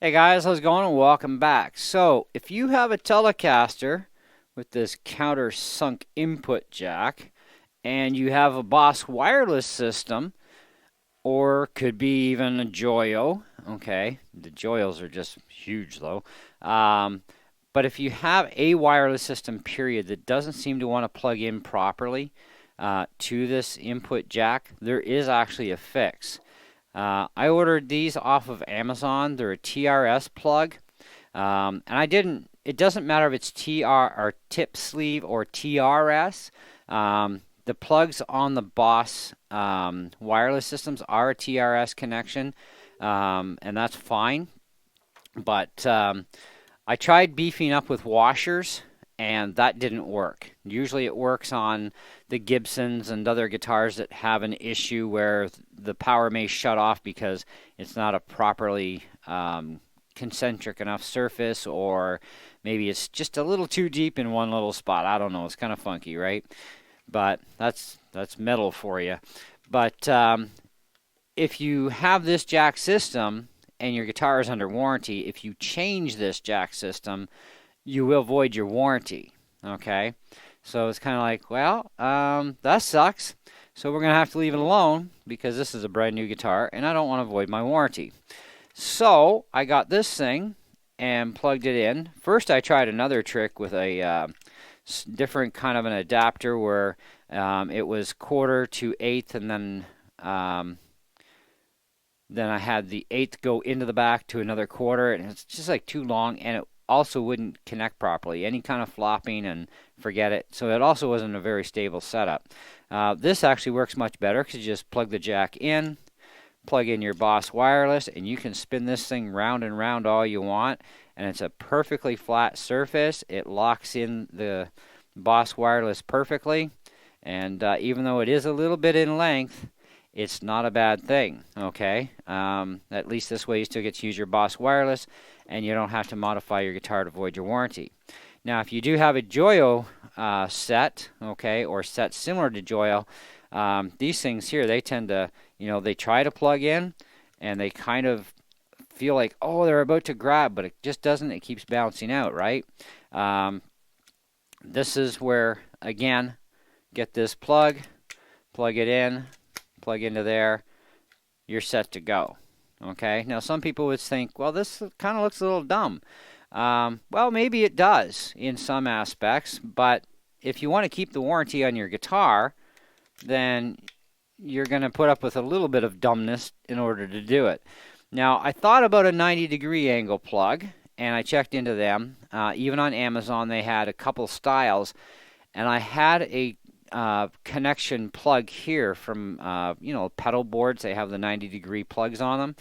Hey guys, how's it going? And welcome back. So, if you have a Telecaster with this countersunk input jack, and you have a Boss wireless system, or could be even a Joyo, okay, the Joyos are just huge though. Um, but if you have a wireless system, period, that doesn't seem to want to plug in properly to this input jack, there is actually a fix. I ordered these off of Amazon. They're a TRS plug. And I didn't, it doesn't matter if it's TR or tip sleeve or TRS. The plugs on the Boss wireless systems are a TRS connection, and that's fine. But I tried beefing up with washers, and that didn't work. Usually it works on the Gibsons and other guitars that have an issue where the power may shut off because it's not a properly concentric enough surface, or maybe it's just a little too deep in one little spot. I don't know. It's kind of funky, right? But that's metal for you. But if you have this jack system and your guitar is under warranty, if you change this jack system, you will void your warranty. Okay? So it's kind of like, well, that sucks. So we're going to have to leave it alone because this is a brand new guitar and I don't want to void my warranty. So I got this thing and plugged it in. First I tried another trick with a different kind of an adapter where it was quarter to eighth, and then I had the eighth go into the back to another quarter, and it's just like too long, and it also wouldn't connect properly. Any kind of flopping and forget it. So it also wasn't a very stable setup. This actually works much better because you just plug the jack in, plug in your Boss wireless, and you can spin this thing round and round all you want, and it's a perfectly flat surface. It locks in the Boss wireless perfectly, and even though it is a little bit in length, it's not a bad thing, okay? At least this way you still get to use your Boss wireless, and you don't have to modify your guitar to void your warranty. Now, if you do have a Joyo set, okay, or set similar to Joyo, these things here, they tend to, they try to plug in, and they kind of feel like, oh, they're about to grab, but it just doesn't. It keeps bouncing out, right? This is where, again, get this plug it in, plug into there, you're set to go. Okay, now some people would think, well, this kind of looks a little dumb. Well, maybe it does in some aspects, but if you want to keep the warranty on your guitar, then you're going to put up with a little bit of dumbness in order to do it. Now, I thought about a 90-degree angle plug, and I checked into them. Even on Amazon, they had a couple styles, and I had a connection plug here from, pedal boards. They have the 90-degree plugs on them,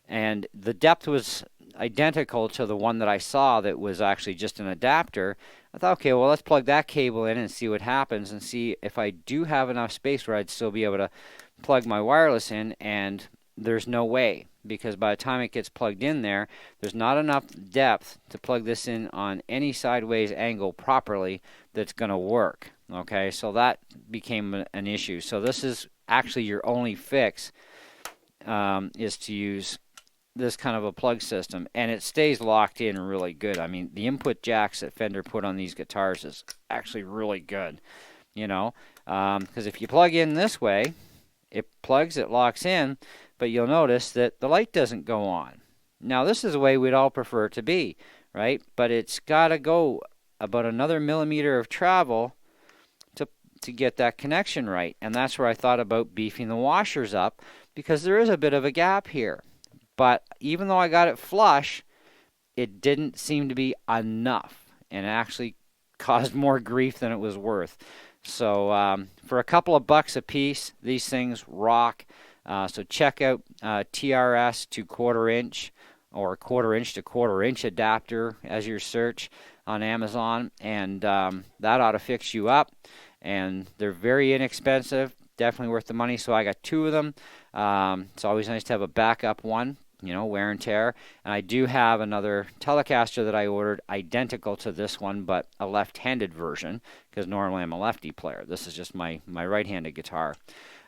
and the depth was identical to the one that I saw that was actually just an adapter. I thought, okay, well, let's plug that cable in and see what happens, and see if I do have enough space where I'd still be able to plug my wireless in, and there's no way, because by the time it gets plugged in there, there's not enough depth to plug this in on any sideways angle properly that's going to work. Okay, so that became an issue. So this is actually your only fix, is to use this kind of a plug system, and it stays locked in really good. I mean, the input jacks that Fender put on these guitars is actually really good, because if you plug in this way, it plugs, it locks in, but you'll notice that the light doesn't go on. Now, this is the way we'd all prefer it to be, right? But it's got to go about another millimeter of travel to get that connection right. And that's where I thought about beefing the washers up, because there is a bit of a gap here. But even though I got it flush, it didn't seem to be enough, and it actually caused more grief than it was worth. So for a couple of bucks a piece, these things rock. So check out TRS to quarter inch, or quarter inch to quarter inch adapter as your search on Amazon, and that ought to fix you up. And they're very inexpensive, definitely worth the money. So I got two of them. It's always nice to have a backup one, wear and tear. And I do have another Telecaster that I ordered identical to this one, but a left-handed version, because normally I'm a lefty player. This is just my right-handed guitar.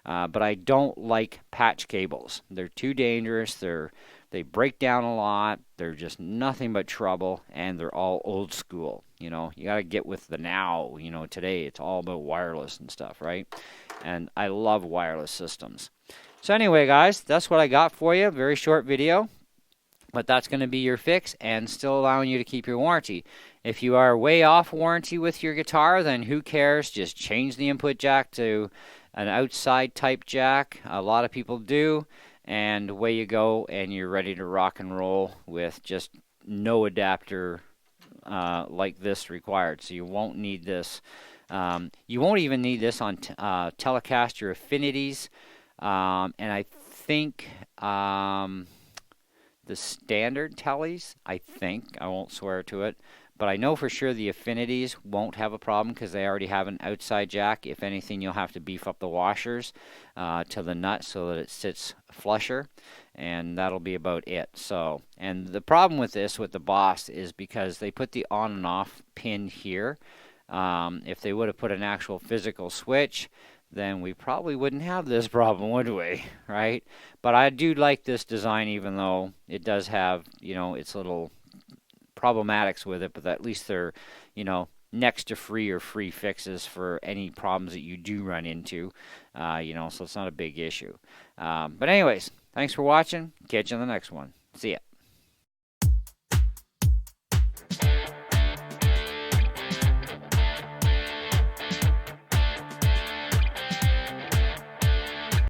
But I don't like patch cables. They're too dangerous. They're They break down a lot. They're just nothing but trouble, and they're all old school. You know, you got to get with the now. You know, today it's all about wireless and stuff, right? And I love wireless systems. So anyway, guys, that's what I got for you. Very short video, but that's going to be your fix and still allowing you to keep your warranty. If you are way off warranty with your guitar, then who cares? Just change the input jack to an outside type jack. A lot of people do, and away you go, and you're ready to rock and roll with just no adapter like this required. So you won't need this. You won't even need this on Telecaster Affinities, and I think the standard teles, I think, I won't swear to it, but I know for sure the Affinities won't have a problem because they already have an outside jack. If anything, you'll have to beef up the washers to the nut so that it sits flusher, and that'll be about it. So, and the problem with this, with the Boss, is because they put the on and off pin here. If they would have put an actual physical switch, then we probably wouldn't have this problem, would we? Right? But I do like this design, even though it does have, you know, its little problematics with it, but at least they're, you know, next to free or free fixes for any problems that you do run into, you know, so it's not a big issue. But anyways, thanks for watching. Catch you on the next one. See ya.